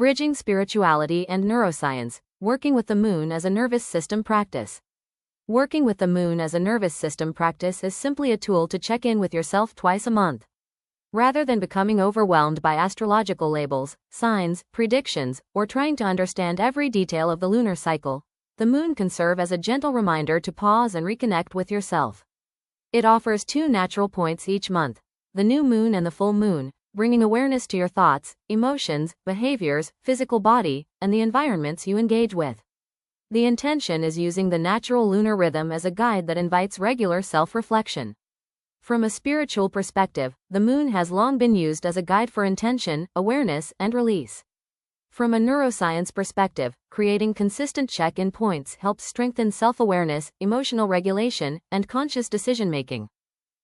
Bridging spirituality and neuroscience, working with the moon as a nervous system practice. Working with the moon as a nervous system practice is simply a tool to check in with yourself twice a month. Rather than becoming overwhelmed by astrological labels, signs, predictions, or trying to understand every detail of the lunar cycle, the moon can serve as a gentle reminder to pause and reconnect with yourself. It offers two natural points each month, the new moon and the full moon, bringing awareness to your thoughts, emotions, behaviors, physical body, and the environments you engage with. The intention is using the natural lunar rhythm as a guide that invites regular self-reflection. From a spiritual perspective, the moon has long been used as a guide for intention, awareness, and release. From a neuroscience perspective, creating consistent check-in points helps strengthen self-awareness, emotional regulation, and conscious decision-making.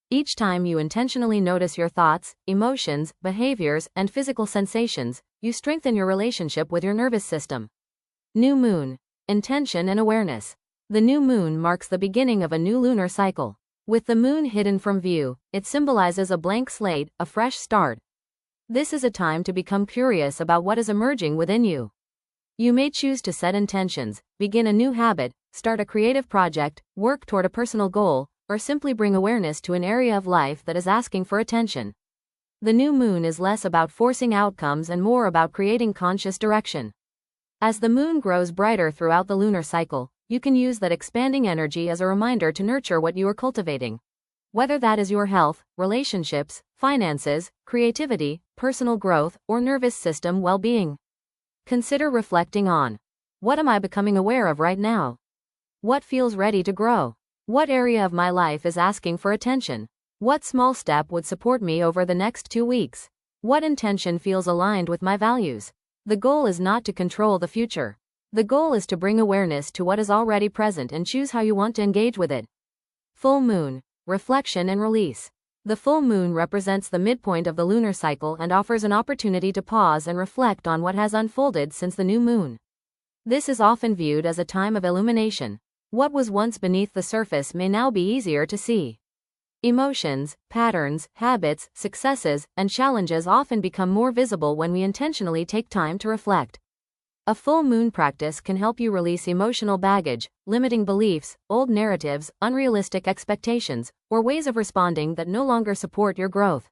Each time you intentionally notice your thoughts, emotions, behaviors, and physical sensations, you strengthen your relationship with your nervous system. New moon. Intention and awareness. The new moon marks the beginning of a new lunar cycle. With the moon hidden from view, it symbolizes a blank slate, a fresh start. This is a time to become curious about what is emerging within you. You may choose to set intentions, begin a new habit, start a creative project, work toward a personal goal, or simply bring awareness to an area of life that is asking for attention. The new moon is less about forcing outcomes and more about creating conscious direction. As the moon grows brighter throughout the lunar cycle, you can use that expanding energy as a reminder to nurture what you are cultivating. Whether that is your health, relationships, finances, creativity, personal growth, or nervous system well-being. Consider reflecting on: what am I becoming aware of right now? What feels ready to grow? What area of my life is asking for attention? What small step would support me over the next 2 weeks? What intention feels aligned with my values? The goal is not to control the future. The goal is to bring awareness to what is already present and choose how you want to engage with it. Full moon. Reflection and release. The full moon represents the midpoint of the lunar cycle and offers an opportunity to pause and reflect on what has unfolded since the new moon. This is often viewed as a time of illumination. What was once beneath the surface may now be easier to see. Emotions, patterns, habits, successes, and challenges often become more visible when we intentionally take time to reflect. A full moon practice can help you release emotional baggage, limiting beliefs, old narratives, unrealistic expectations, or ways of responding that no longer support your growth.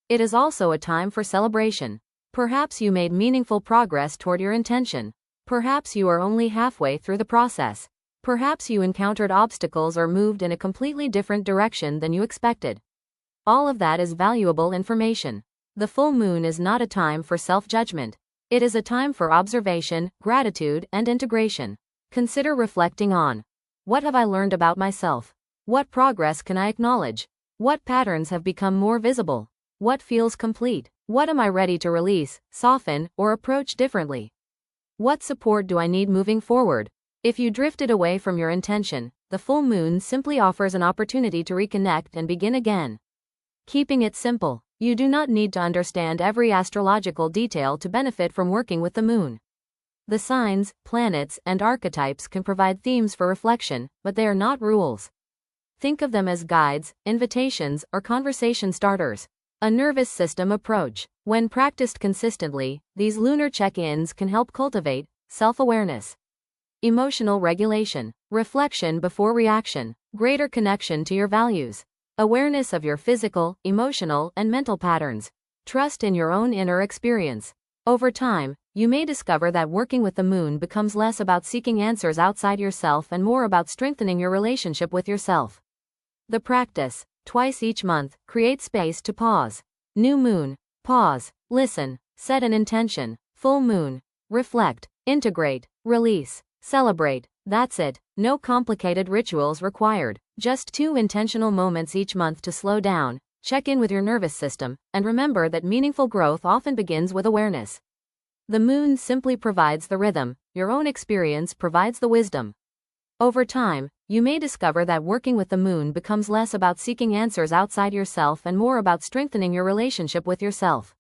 It is also a time for celebration. Perhaps you made meaningful progress toward your intention. Perhaps you are only halfway through the process. Perhaps you encountered obstacles or moved in a completely different direction than you expected. All of that is valuable information. The full moon is not a time for self-judgment. It is a time for observation, gratitude, and integration. Consider reflecting on: what have I learned about myself? What progress can I acknowledge? What patterns have become more visible? What feels complete? What am I ready to release, soften, or approach differently? What support do I need moving forward? If you drifted away from your intention, the full moon simply offers an opportunity to reconnect and begin again. Keeping it simple. You do not need to understand every astrological detail to benefit from working with the moon. The signs, planets, and archetypes can provide themes for reflection, but they are not rules. Think of them as guides, invitations, or conversation starters. A nervous system approach. When practiced consistently, these lunar check-ins can help cultivate self-awareness, emotional regulation, reflection before reaction, greater connection to your values, awareness of your physical, emotional, and mental patterns, trust in your own inner experience. Over time, you may discover that working with the moon becomes less about seeking answers outside yourself and more about strengthening your relationship with yourself. The practice. Twice each month, create space to pause. New moon. Pause. Listen. Set an intention. Full moon. Reflect. Integrate. Release. Celebrate. That's it. No complicated rituals required. Just 2 intentional moments each month to slow down, check in with your nervous system, and remember that meaningful growth often begins with awareness. The moon simply provides the rhythm, your own experience provides the wisdom. Over time, you may discover that working with the moon becomes less about seeking answers outside yourself and more about strengthening your relationship with yourself.